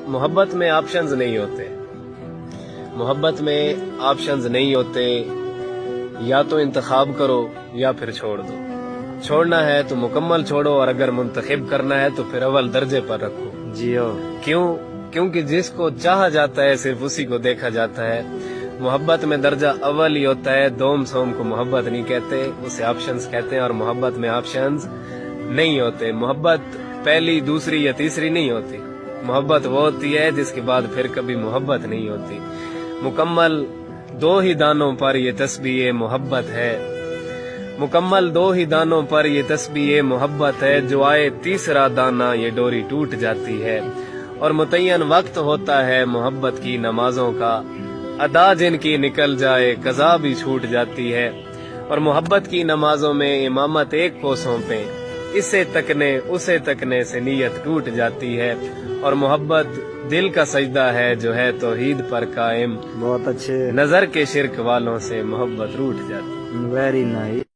मोहब्बत में ऑप्शंस नहीं होते, मोहब्बत में ऑप्शंस नहीं होते। या तो इंतखाब करो या फिर छोड़ दो। छोड़ना है तो मुकम्मल छोड़ो, और अगर मुंतखब करना है तो फिर अव्वल दर्जे पर रखो। जियो। क्यों? क्योंकि जिसको चाहा जाता है सिर्फ उसी को देखा जाता है। मोहब्बत में दर्जा अव्वल ही होता है, दोम सोम को मोहब्बत नहीं कहते, उसे ऑप्शंस कहते हैं। और मोहब्बत में ऑप्शंस नहीं होते। मोहब्बत पहली, दूसरी या तीसरी नहीं होती। मोहब्बत वो होती है जिसके बाद फिर कभी मोहब्बत नहीं होती। मुकम्मल दो ही दानों पर ये तस्बीह मोहब्बत है, मुकम्मल दो ही दानों पर ये तस्बीह मोहब्बत है। जो आए तीसरा दाना ये डोरी टूट जाती है। और मुतय्यन वक्त होता है मोहब्बत की नमाजों का, अदा जिनकी निकल जाए कज़ा भी छूट जाती है। और मोहब्बत की नमाजों में इमामत एक को सौंपें, इसे तकने उसे तकने से नीयत टूट जाती है। और मोहब्बत दिल का सजदा है जो है तौहीद पर कायम, बहुत अच्छे। नजर के शिरक वालों से मोहब्बत रूठ जाती है। Very nice.